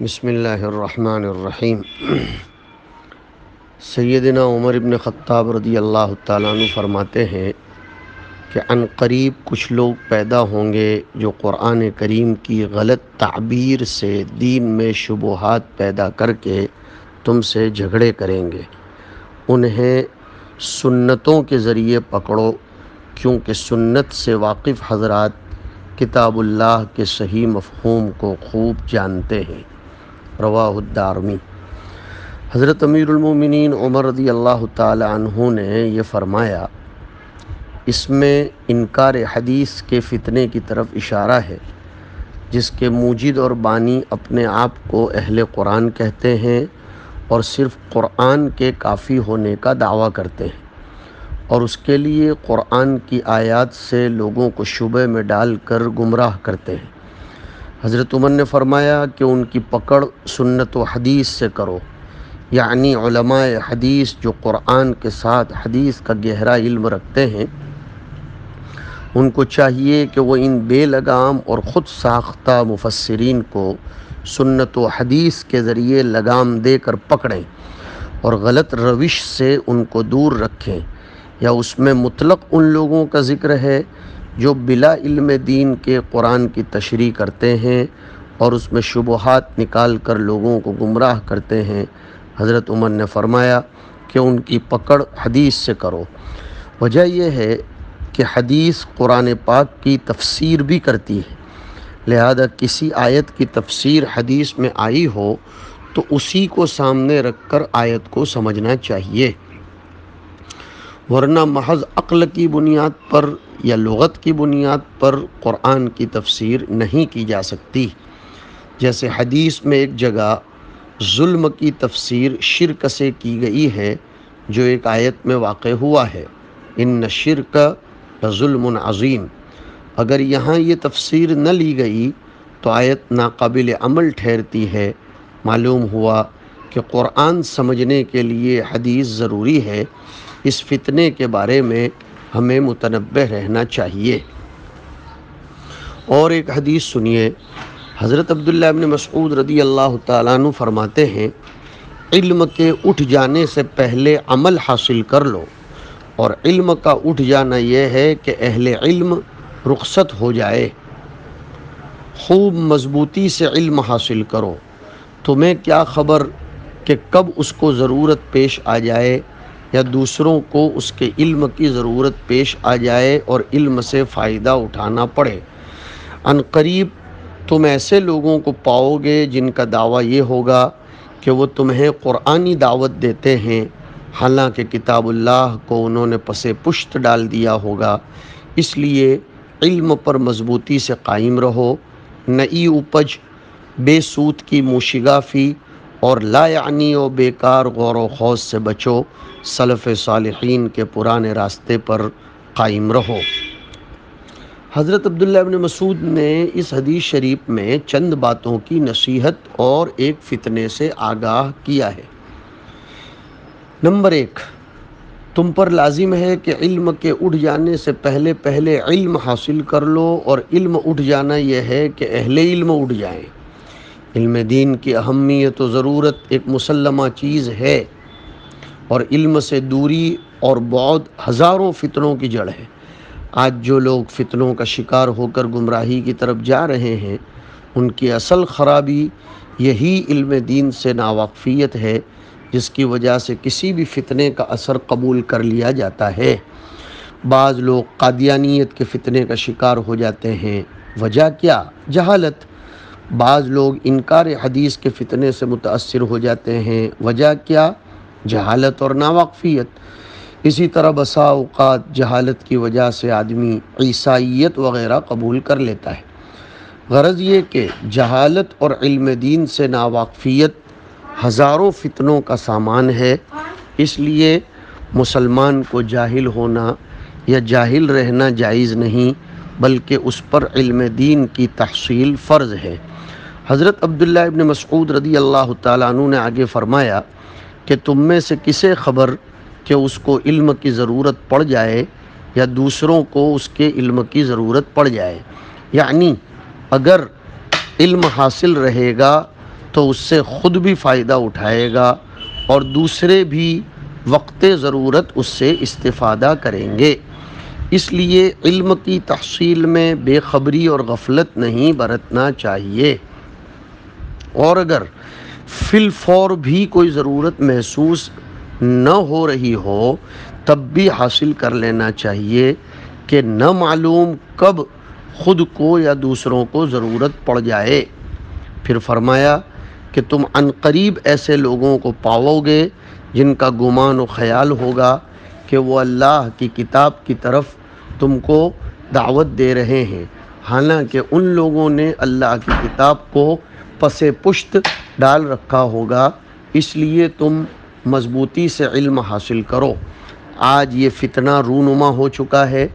بسم اللہ الرحمن الرحیم۔ سیدنا عمر ابن خطاب رضی اللہ تعالیٰ عنہ فرماتے ہیں کہ عن قریب کچھ لوگ پیدا ہوں گے جو قرآن کریم کی غلط تعبیر سے دین میں شبہات پیدا کر کے تم سے جھگڑے کریں گے۔ انہیں سنتوں کے ذریعے پکڑو، کیونکہ سنت سے واقف حضرات کتاب اللہ کے صحیح مفہوم کو خوب جانتے ہیں۔ رواہ الدارمی۔ حضرت امیر المومنین عمر رضی اللہ تعالی عنہ نے یہ فرمایا، اس میں انکار حدیث کے فتنے کی طرف اشارہ ہے، جس کے موجد اور بانی اپنے آپ کو اہل قرآن کہتے ہیں اور صرف قرآن کے کافی ہونے کا دعویٰ کرتے ہیں، اور اس کے لیے قرآن کی آیات سے لوگوں کو شبہ میں ڈال کر گمراہ کرتے ہیں۔ حضرت عمر نے فرمایا کہ ان کی پکڑ سنت و حدیث سے کرو، یعنی علماء حدیث جو قرآن کے ساتھ حدیث کا گہرا علم رکھتے ہیں، ان کو چاہیے کہ وہ ان بے لگام اور خود ساختہ مفسرین کو سنت و حدیث کے ذریعے لگام دے کر پکڑیں اور غلط روش سے ان کو دور رکھیں، یا اس میں مطلق ان لوگوں کا ذکر ہے جو بلا علم دین کے قرآن کی تشریح کرتے ہیں اور اس میں شبہات نکال کر لوگوں کو گمراہ کرتے ہیں۔ حضرت عمر نے فرمایا کہ ان کی پکڑ حدیث سے کرو۔ وجہ یہ ہے کہ حدیث قرآن پاک کی تفسیر بھی کرتی ہے، لہذا کسی آیت کی تفسیر حدیث میں آئی ہو تو اسی کو سامنے رکھ کر آیت کو سمجھنا چاہیے، ورنہ محض عقل کی بنیاد پر یا لغت کی بنیاد پر قرآن کی تفسیر نہیں کی جا سکتی۔ جیسے حدیث میں ایک جگہ ظلم کی تفسیر شرک سے کی گئی ہے، جو ایک آیت میں واقع ہوا ہے، ان شرک لظلم عظیم۔ اگر یہاں یہ تفسیر نہ لی گئی تو آیت ناقابل عمل ٹھہرتی ہے۔ معلوم ہوا کہ قرآن سمجھنے کے لیے حدیث ضروری ہے۔ اس فتنے کے بارے میں ہمیں متنبہ رہنا چاہیے۔ اور ایک حدیث سنیے، حضرت عبداللہ ابن مسعود رضی اللہ تعالیٰ عنہ فرماتے ہیں، علم کے اٹھ جانے سے پہلے عمل حاصل کر لو، اور علم کا اٹھ جانا یہ ہے کہ اہل علم رخصت ہو جائے۔ خوب مضبوطی سے علم حاصل کرو، تمہیں کیا خبر کہ کب اس کو ضرورت پیش آ جائے یا دوسروں کو اس کے علم کی ضرورت پیش آ جائے اور علم سے فائدہ اٹھانا پڑے۔ عن قریب تم ایسے لوگوں کو پاؤ گے جن کا دعویٰ یہ ہوگا کہ وہ تمہیں قرآنی دعوت دیتے ہیں، حالانکہ کتاب اللہ کو انہوں نے پس پشت ڈال دیا ہوگا۔ اس لیے علم پر مضبوطی سے قائم رہو، نئی اپج، بے سود کی موشگافی اور لا یعنی و بیکار غور و خوض سے بچو، سلف صالحین کے پرانے راستے پر قائم رہو۔ حضرت عبداللہ ابن مسعود نے اس حدیث شریف میں چند باتوں کی نصیحت اور ایک فتنے سے آگاہ کیا ہے۔ نمبر 1، تم پر لازم ہے کہ علم کے اٹھ جانے سے پہلے علم حاصل کر لو، اور علم اٹھ جانا یہ ہے کہ اہل علم اٹھ جائیں۔ علم دین کی اہمیت و ضرورت ایک مسلمہ چیز ہے، اور علم سے دوری اور بعد ہزاروں فتنوں کی جڑ ہے۔ آج جو لوگ فتنوں کا شکار ہو کر گمراہی کی طرف جا رہے ہیں، ان کی اصل خرابی یہی علم دین سے ناواقفیت ہے، جس کی وجہ سے کسی بھی فتنے کا اثر قبول کر لیا جاتا ہے۔ بعض لوگ قادیانیت کے فتنے کا شکار ہو جاتے ہیں، وجہ کیا؟ جہالت۔ بعض لوگ انکار حدیث کے فتنے سے متاثر ہو جاتے ہیں، وجہ کیا؟ جہالت اور ناواقفیت۔ اسی طرح بسا اوقات جہالت کی وجہ سے آدمی عیسائیت وغیرہ قبول کر لیتا ہے۔ غرض یہ کہ جہالت اور علم دین سے ناواقفیت ہزاروں فتنوں کا سامان ہے، اس لیے مسلمان کو جاہل ہونا یا جاہل رہنا جائز نہیں، بلکہ اس پر علم دین کی تحصیل فرض ہے۔ حضرت عبداللہ ابن مسعود رضی اللہ تعالیٰ عنہ نے آگے فرمایا کہ تم میں سے کسے خبر کہ اس کو علم کی ضرورت پڑ جائے یا دوسروں کو اس کے علم کی ضرورت پڑ جائے، یعنی اگر علم حاصل رہے گا تو اس سے خود بھی فائدہ اٹھائے گا اور دوسرے بھی وقت ضرورت اس سے استفادہ کریں گے۔ اس لیے علم کی تحصیل میں بے خبری اور غفلت نہیں برتنا چاہیے، اور اگر فی الفور بھی کوئی ضرورت محسوس نہ ہو رہی ہو تب بھی حاصل کر لینا چاہیے کہ نہ معلوم کب خود کو یا دوسروں کو ضرورت پڑ جائے۔ پھر فرمایا کہ تم عنقریب ایسے لوگوں کو پاؤ گے جن کا گمان و خیال ہوگا کہ وہ اللہ کی کتاب کی طرف تم کو دعوت دے رہے ہیں، حالانکہ ان لوگوں نے اللہ کی کتاب کو پس پشت ڈال رکھا ہوگا۔ اس لیے تم مضبوطی سے علم حاصل کرو۔ آج یہ فتنہ رونما ہو چکا ہے،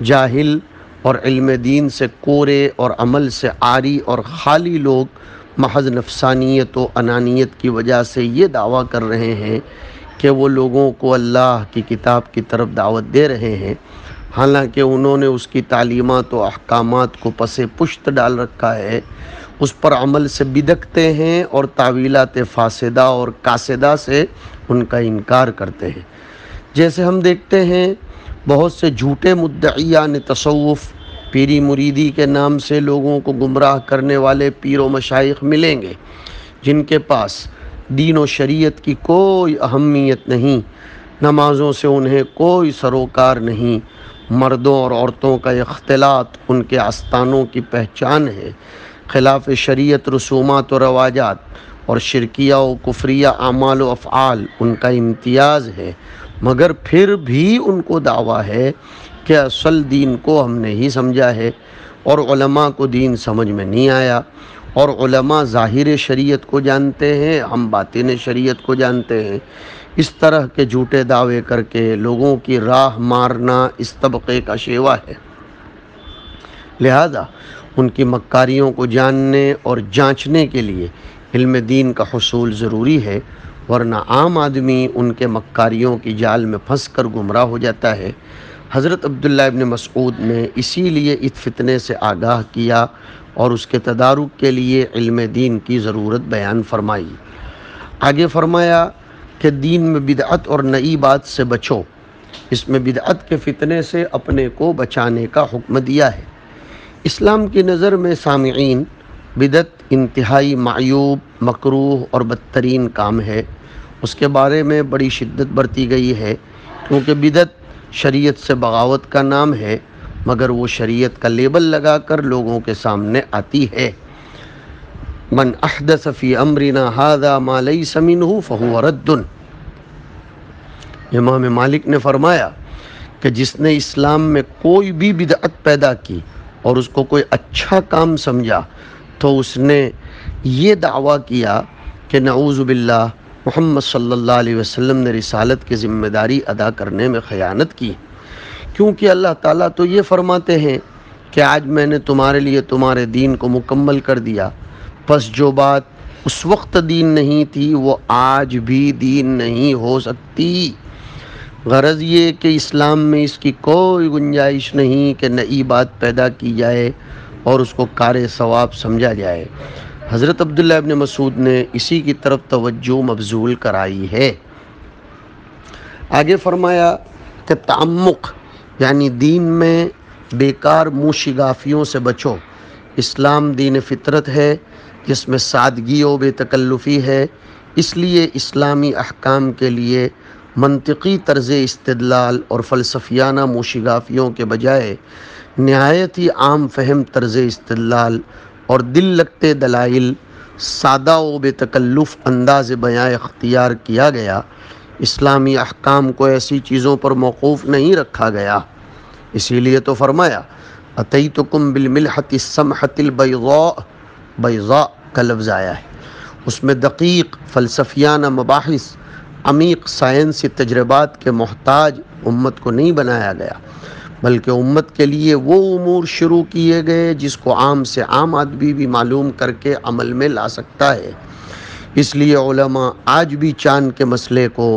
جاہل اور علم دین سے کورے اور عمل سے عاری اور خالی لوگ محض نفسانیت و انانیت کی وجہ سے یہ دعویٰ کر رہے ہیں کہ وہ لوگوں کو اللہ کی کتاب کی طرف دعوت دے رہے ہیں، حالانکہ انہوں نے اس کی تعلیمات و احکامات کو پس پشت ڈال رکھا ہے، اس پر عمل سے بدکتے ہیں اور تعویلات فاسدہ اور کاسدہ سے ان کا انکار کرتے ہیں۔ جیسے ہم دیکھتے ہیں بہت سے جھوٹے مدعیان تصوف، پیری مریدی کے نام سے لوگوں کو گمراہ کرنے والے پیر و مشائخ ملیں گے، جن کے پاس دین و شریعت کی کوئی اہمیت نہیں، نمازوں سے انہیں کوئی سروکار نہیں، مردوں اور عورتوں کا اختلاط ان کے آستانوں کی پہچان ہے، خلاف شریعت رسومات و رواجات اور شرکیہ و کفریہ اعمال و افعال ان کا امتیاز ہے، مگر پھر بھی ان کو دعویٰ ہے کہ اصل دین کو ہم نے ہی سمجھا ہے اور علماء کو دین سمجھ میں نہیں آیا، اور علماء ظاہر شریعت کو جانتے ہیں، ہم باطن شریعت کو جانتے ہیں۔ اس طرح کے جھوٹے دعوے کر کے لوگوں کی راہ مارنا اس طبقے کا شیوا ہے۔ لہذا ان کی مکاریوں کو جاننے اور جانچنے کے لیے علم دین کا حصول ضروری ہے، ورنہ عام آدمی ان کے مکاریوں کی جال میں پھنس کر گمراہ ہو جاتا ہے۔ حضرت عبداللہ ابن مسعود نے اسی لیے اس فتنے سے آگاہ کیا اور اس کے تدارک کے لیے علم دین کی ضرورت بیان فرمائی۔ آگے فرمایا کہ دین میں بدعت اور نئی بات سے بچو، اس میں بدعت کے فتنے سے اپنے کو بچانے کا حکم دیا ہے۔ اسلام کی نظر میں سامعین، بدعت انتہائی معیوب، مکروہ اور بدترین کام ہے۔ اس کے بارے میں بڑی شدت برتی گئی ہے، کیونکہ بدعت شریعت سے بغاوت کا نام ہے، مگر وہ شریعت کا لیبل لگا کر لوگوں کے سامنے آتی ہے۔ من احدث فی امرنا ھذا ما لیس منہ فہو رد۔ امام مالک نے فرمایا کہ جس نے اسلام میں کوئی بھی بدعت پیدا کی اور اس کو کوئی اچھا کام سمجھا تو اس نے یہ دعویٰ کیا کہ نعوذ باللہ محمد صلی اللہ علیہ وسلم نے رسالت کی ذمہ داری ادا کرنے میں خیانت کی، کیونکہ اللہ تعالیٰ تو یہ فرماتے ہیں کہ آج میں نے تمہارے لیے تمہارے دین کو مکمل کر دیا، پس جو بات اس وقت دین نہیں تھی وہ آج بھی دین نہیں ہو سکتی۔ غرض یہ کہ اسلام میں اس کی کوئی گنجائش نہیں کہ نئی بات پیدا کی جائے اور اس کو کار ثواب سمجھا جائے۔ حضرت عبداللہ ابن مسعود نے اسی کی طرف توجہ مبذول کرائی ہے۔ آگے فرمایا کہ تعمق یعنی دین میں بیکار منہ شگافیوں سے بچو۔ اسلام دین فطرت ہے جس میں سادگی و بے تکلفی ہے، اس لیے اسلامی احکام کے لیے منطقی طرز استدلال اور فلسفیانہ منہ شگافیوں کے بجائے نہایت ہی عام فہم طرز استدلال اور دل لگتے دلائل، سادہ و بے تکلف انداز بیان اختیار کیا گیا۔ اسلامی احکام کو ایسی چیزوں پر موقوف نہیں رکھا گیا، اسی لیے تو فرمایا اتیتکم بالملحۃ السمحۃ البیضاء، بیضاء کا لفظ آیا ہے۔ اس میں دقیق فلسفیانہ مباحث، عمیق سائنسی تجربات کے محتاج امت کو نہیں بنایا گیا، بلکہ امت کے لیے وہ امور شروع کیے گئے جس کو عام سے عام آدمی بھی معلوم کر کے عمل میں لا سکتا ہے۔ اس لیے علماء آج بھی چاند کے مسئلے کو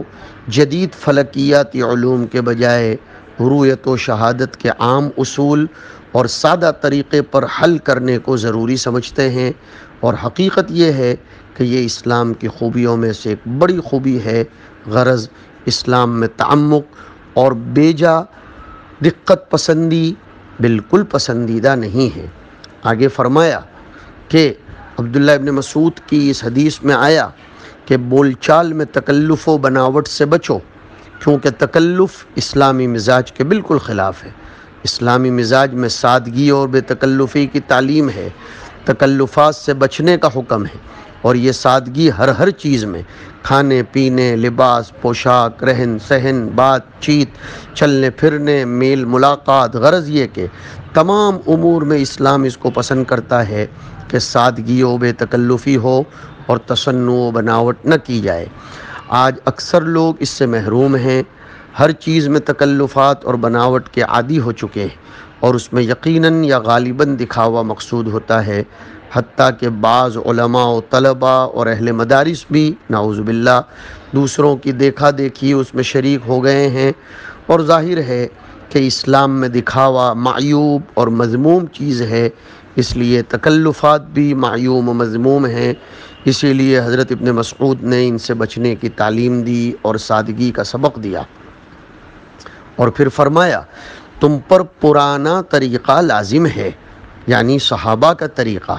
جدید فلکیاتی علوم کے بجائے رؤیت و شہادت کے عام اصول اور سادہ طریقے پر حل کرنے کو ضروری سمجھتے ہیں، اور حقیقت یہ ہے کہ یہ اسلام کی خوبیوں میں سے ایک بڑی خوبی ہے۔ غرض اسلام میں تعمق اور بیجا دقت پسندی بالکل پسندیدہ نہیں ہے۔ آگے فرمایا کہ عبداللہ ابن مسعود کی اس حدیث میں آیا کہ بول چال میں تکلف و بناوٹ سے بچو، کیونکہ تکلف اسلامی مزاج کے بالکل خلاف ہے۔ اسلامی مزاج میں سادگی اور بے تکلفی کی تعلیم ہے، تکلفات سے بچنے کا حکم ہے، اور یہ سادگی ہر چیز میں، کھانے پینے، لباس، پوشاک، رہن سہن، بات چیت، چلنے پھرنے، میل ملاقات، غرض یہ کہ تمام امور میں اسلام اس کو پسند کرتا ہے کہ سادگی و بے تکلفی ہو اور تصنع و بناوٹ نہ کی جائے۔ آج اکثر لوگ اس سے محروم ہیں، ہر چیز میں تکلفات اور بناوٹ کے عادی ہو چکے ہیں، اور اس میں یقیناً یا غالباً دکھاوا مقصود ہوتا ہے۔ حتیٰ کہ بعض علماء و طلباء اور اہل مدارس بھی نعوذ باللہ دوسروں کی دیکھا دیکھی اس میں شریک ہو گئے ہیں، اور ظاہر ہے کہ اسلام میں دکھاوا معیوب اور مذموم چیز ہے، اس لیے تکلفات بھی معیوب و مذموم ہیں۔ اسی لیے حضرت ابن مسعود نے ان سے بچنے کی تعلیم دی اور سادگی کا سبق دیا، اور پھر فرمایا تم پر پرانا طریقہ لازم ہے، یعنی صحابہ کا طریقہ،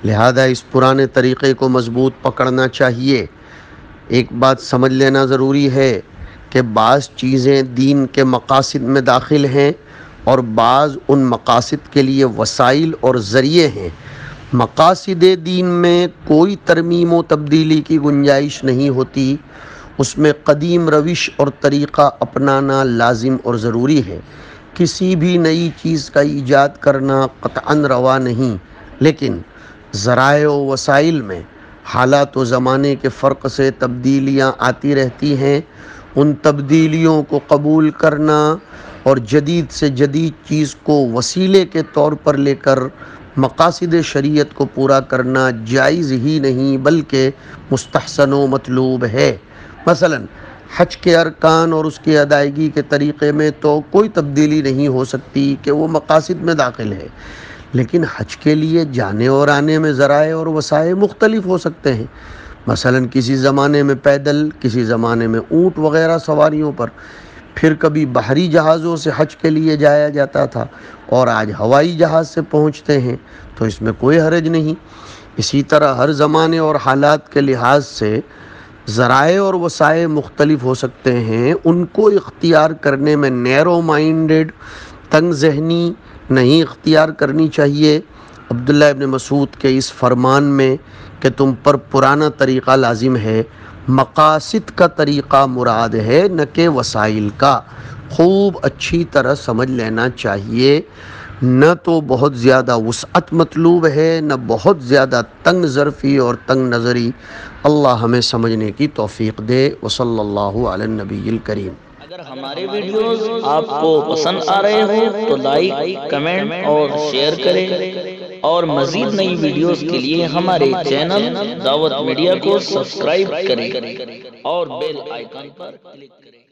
لہذا اس پرانے طریقے کو مضبوط پکڑنا چاہیے۔ ایک بات سمجھ لینا ضروری ہے کہ بعض چیزیں دین کے مقاصد میں داخل ہیں اور بعض ان مقاصد کے لیے وسائل اور ذریعے ہیں۔ مقاصد دین میں کوئی ترمیم و تبدیلی کی گنجائش نہیں ہوتی، اس میں قدیم روش اور طریقہ اپنانا لازم اور ضروری ہے۔ کسی بھی نئی چیز کا ایجاد کرنا قطعاً روا نہیں، لیکن ذرائع و وسائل میں حالات و زمانے کے فرق سے تبدیلیاں آتی رہتی ہیں، ان تبدیلیوں کو قبول کرنا اور جدید سے جدید چیز کو وسیلے کے طور پر لے کر مقاصد شریعت کو پورا کرنا جائز ہی نہیں بلکہ مستحسن و مطلوب ہے۔ مثلا حج کے ارکان اور اس کی ادائیگی کے طریقے میں تو کوئی تبدیلی نہیں ہو سکتی کہ وہ مقاصد میں داخل ہے، لیکن حج کے لیے جانے اور آنے میں ذرائع اور وسائل مختلف ہو سکتے ہیں۔ مثلا کسی زمانے میں پیدل، کسی زمانے میں اونٹ وغیرہ سواریوں پر، پھر کبھی بحری جہازوں سے حج کے لیے جایا جاتا تھا، اور آج ہوائی جہاز سے پہنچتے ہیں، تو اس میں کوئی حرج نہیں۔ اسی طرح ہر زمانے اور حالات کے لحاظ سے ذرائع اور وسائل مختلف ہو سکتے ہیں، ان کو اختیار کرنے میں نیرو مائنڈڈ، تنگ ذہنی نہیں اختیار کرنی چاہیے۔ عبداللہ ابن مسعود کے اس فرمان میں کہ تم پر پرانا طریقہ لازم ہے، مقاصد کا طریقہ مراد ہے نہ کہ وسائل کا، خوب اچھی طرح سمجھ لینا چاہیے۔ نہ تو بہت زیادہ وسعت مطلوب ہے، نہ بہت زیادہ تنگ ظرفی اور تنگ نظری۔ اللہ ہمیں سمجھنے کی توفیق دے۔ وصلی اللہ علی النبی الکریم۔ اگر ہمارے ویڈیوز آپ کو پسند آ رہے ہوں تو لائک، کمنٹ اور شیئر کریں، اور مزید نئی ویڈیوز کے لیے ہمارے چینل دعوت میڈیا کو سبسکرائب کریں اور بیل آئیکن پر کلک کریں۔